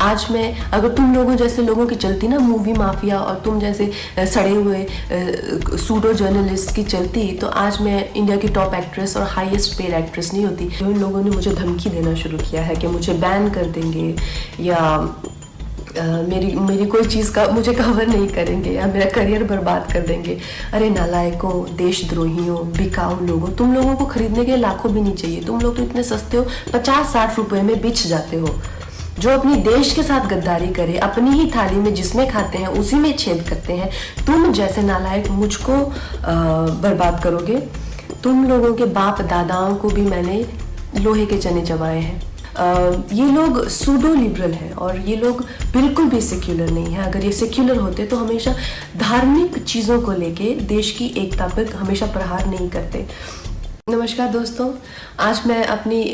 आज मैं अगर तुम लोगों जैसे लोगों की चलती ना मूवी माफिया और तुम जैसे सड़े हुए सूडो जर्नलिस्ट की चलती तो आज मैं इंडिया की टॉप एक्ट्रेस और हाईएस्ट पेड एक्ट्रेस नहीं होती। तो इन लोगों ने मुझे धमकी देना शुरू किया है कि मुझे बैन कर देंगे या मेरी कोई चीज़ का मुझे कवर नहीं करेंगे या मेरा करियर बर्बाद कर देंगे। अरे नालायकों, देशद्रोहियों, बिकाऊ लोगों, तुम लोगों को खरीदने के लाखों भी नहीं चाहिए। तुम लोग तो इतने सस्ते हो, 50-60 रुपए में बिछ जाते हो। जो अपनी देश के साथ गद्दारी करे, अपनी ही थाली में जिसमें खाते हैं उसी में छेद करते हैं, तुम जैसे नालायक मुझको बर्बाद करोगे। तुम लोगों के बाप दादाओं को भी मैंने लोहे के चने चबाए हैं। ये लोग सूडो लिबरल हैं और ये लोग बिल्कुल भी सेक्युलर नहीं है। अगर ये सेक्युलर होते तो हमेशा धार्मिक चीज़ों को लेके देश की एकता पर हमेशा प्रहार नहीं करते। नमस्कार दोस्तों, आज मैं अपनी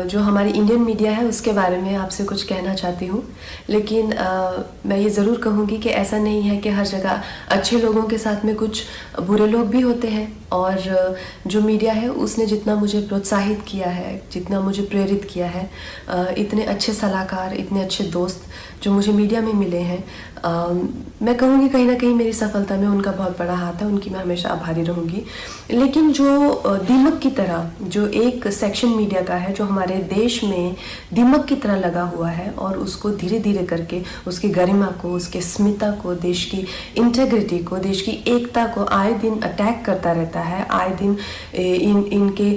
जो हमारी इंडियन मीडिया है उसके बारे में आपसे कुछ कहना चाहती हूँ। लेकिन मैं ये ज़रूर कहूँगी कि ऐसा नहीं है कि हर जगह अच्छे लोगों के साथ में कुछ बुरे लोग भी होते हैं। और जो मीडिया है उसने जितना मुझे प्रोत्साहित किया है, जितना मुझे प्रेरित किया है, इतने अच्छे सलाहकार, इतने अच्छे दोस्त जो मुझे मीडिया में मिले हैं, मैं कहूँगी कहीं ना कहीं मेरी सफलता में उनका बहुत बड़ा हाथ है। उनकी मैं हमेशा आभारी रहूँगी। लेकिन जो दीमक की तरह जो एक सेक्शन मीडिया का है जो हमारे देश में दीमक की तरह लगा हुआ है और उसको धीरे धीरे करके उसकी गरिमा को, उसके अस्मिता को, देश की इंटेग्रिटी को, देश की एकता को आए दिन अटैक करता रहता है। आए दिन इनके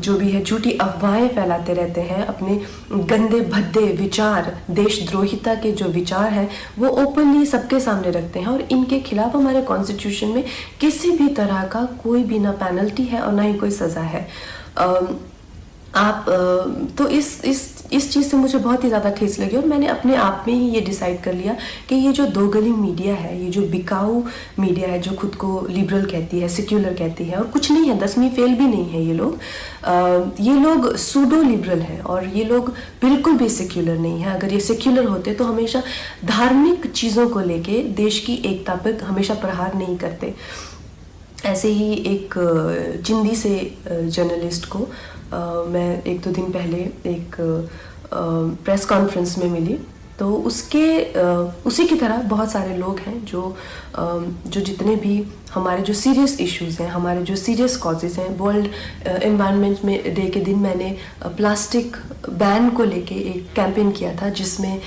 जो भी है झूठी अफवाहें फैलाते रहते हैं। अपने गंदे भद्दे विचार, देशद्रोहिता के जो विचार हैं वो ओपनली सबके सामने रखते हैं। और इनके खिलाफ हमारे कॉन्स्टिट्यूशन में किसी भी तरह का कोई भी ना पेनल्टी है और ना ही कोई सज़ा है। तो इस चीज़ से मुझे बहुत ही ज़्यादा ठेस लगी और मैंने अपने आप में ही ये डिसाइड कर लिया कि ये जो दो गली मीडिया है, ये जो बिकाऊ मीडिया है जो खुद को लिबरल कहती है, सेक्युलर कहती है और कुछ नहीं है, 10वीं फेल भी नहीं है ये लोग सूडो लिबरल हैं और ये लोग बिल्कुल भी सेक्युलर नहीं है। अगर ये सेक्युलर होते तो हमेशा धार्मिक चीज़ों को लेके देश की एकता पर हमेशा प्रहार नहीं करते। ऐसे ही एक चिंदी से जर्नलिस्ट को मैं 1-2 दिन पहले एक प्रेस कॉन्फ्रेंस में मिली। तो उसी की तरह बहुत सारे लोग हैं जो जितने भी हमारे जो सीरियस इश्यूज़ हैं, हमारे जो सीरियस कॉजेज़ हैं। वर्ल्ड एनवायरनमेंट में डे के दिन मैंने प्लास्टिक बैन को लेके एक कैंपेन किया था जिसमें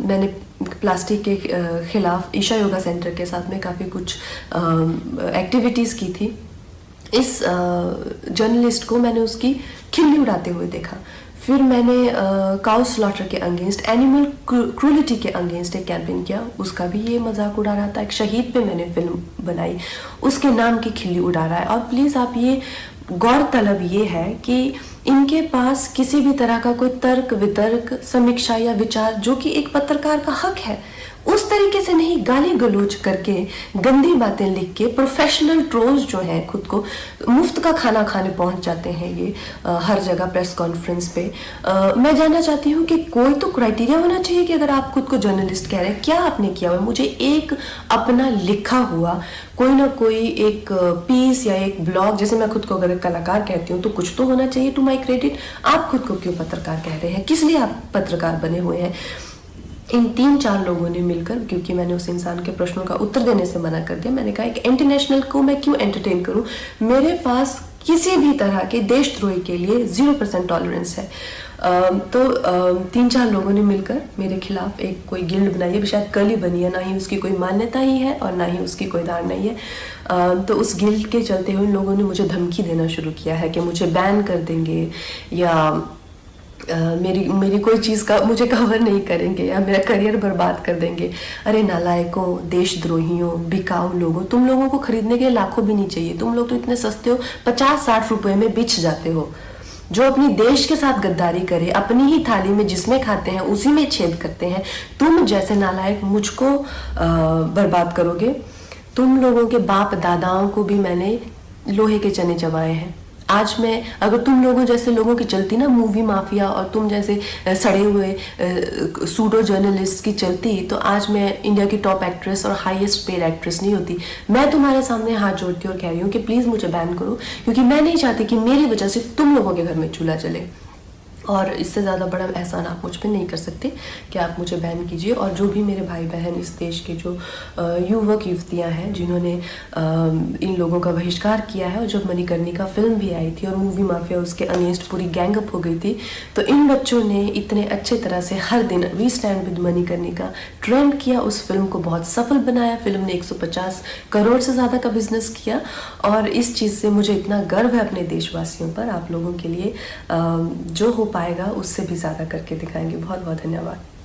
मैंने प्लास्टिक के ख़िलाफ़ ईशा योगा सेंटर के साथ में काफ़ी कुछ एक्टिविटीज़ की थी। इस जर्नलिस्ट को मैंने उसकी खिल्ली उड़ाते हुए देखा। फिर मैंने काउ स्लॉटर के अगेंस्ट, एनिमल क्रूलिटी के अगेंस्ट एक कैंपेन किया, उसका भी ये मजाक उड़ा रहा था। एक शहीद पे मैंने फिल्म बनाई, उसके नाम की खिल्ली उड़ा रहा है। और प्लीज़ आप ये गौरतलब ये है कि इनके पास किसी भी तरह का कोई तर्क वितर्क, समीक्षा या विचार जो कि एक पत्रकार का हक है, उस तरीके से नहीं गाली गलौज करके, गंदी बातें लिख के प्रोफेशनल ट्रोल्स जो हैं खुद को मुफ्त का खाना खाने पहुंच जाते हैं ये हर जगह प्रेस कॉन्फ्रेंस पे। मैं जानना चाहती हूँ कि कोई तो क्राइटेरिया होना चाहिए कि अगर आप खुद को जर्नलिस्ट कह रहे हैं, क्या आपने किया हुआ है? मुझे एक अपना लिखा हुआ कोई ना कोई एक पीस या एक ब्लॉग, जैसे मैं खुद को अगर कलाकार कहती हूँ तो कुछ तो होना चाहिए टू माई क्रेडिट। आप खुद को क्यों पत्रकार कह रहे हैं? किस लिए आप पत्रकार बने हुए हैं? इन 3-4 लोगों ने मिलकर, क्योंकि मैंने उस इंसान के प्रश्नों का उत्तर देने से मना कर दिया, मैंने कहा एक इंटरनेशनल को मैं क्यों एंटरटेन करूं? मेरे पास किसी भी तरह के देशद्रोही के लिए 0% टॉलरेंस है। तो 3-4 लोगों ने मिलकर मेरे खिलाफ एक कोई गिल्ड बनाई है, शायद कल ही बनी है, ना ही उसकी कोई मान्यता ही है और ना ही उसकी कोई धारणा ही है। तो उस गिल्ड के चलते हुए लोगों ने मुझे धमकी देना शुरू किया है कि मुझे बैन कर देंगे या मेरी कोई चीज़ का मुझे कवर नहीं करेंगे या मेरा करियर बर्बाद कर देंगे। अरे नालायकों, देशद्रोहियों, बिकाऊ लोगों, तुम लोगों को खरीदने के लाखों भी नहीं चाहिए। तुम लोग तो इतने सस्ते हो, 50-60 रुपए में बिछ जाते हो। जो अपनी देश के साथ गद्दारी करे, अपनी ही थाली में जिसमें खाते हैं उसी में छेद करते हैं, तुम जैसे नालायक मुझको बर्बाद करोगे। तुम लोगों के बाप दादाओं को भी मैंने लोहे के चने चबाए हैं। आज मैं अगर तुम लोगों जैसे लोगों की चलती ना मूवी माफिया और तुम जैसे सड़े हुए सूडो जर्नलिस्ट की चलती तो आज मैं इंडिया की टॉप एक्ट्रेस और हाईएस्ट पेड एक्ट्रेस नहीं होती। मैं तुम्हारे सामने हाथ जोड़ती और कह रही हूँ कि प्लीज़ मुझे बैन करो, क्योंकि मैं नहीं चाहती कि मेरी वजह से तुम लोगों के घर में चूल्हा जले। और इससे ज़्यादा बड़ा एहसान आप मुझ पे नहीं कर सकते कि आप मुझे बैन कीजिए। और जो भी मेरे भाई बहन इस देश के जो युवक युवतियाँ हैं जिन्होंने इन लोगों का बहिष्कार किया है, और जब मणिकर्णिका फिल्म भी आई थी और मूवी माफिया उसके अगेंस्ट पूरी गैंग अप हो गई थी, तो इन बच्चों ने इतने अच्छे तरह से हर दिन we stand with Manikarnika trend किया, उस फिल्म को बहुत सफल बनाया। फिल्म ने 150 करोड़ से ज़्यादा का बिजनेस किया, और इस चीज़ से मुझे इतना गर्व है अपने देशवासियों पर। आप लोगों के लिए जो हो पाएगा उससे भी ज़्यादा करके दिखाएंगे। बहुत बहुत धन्यवाद।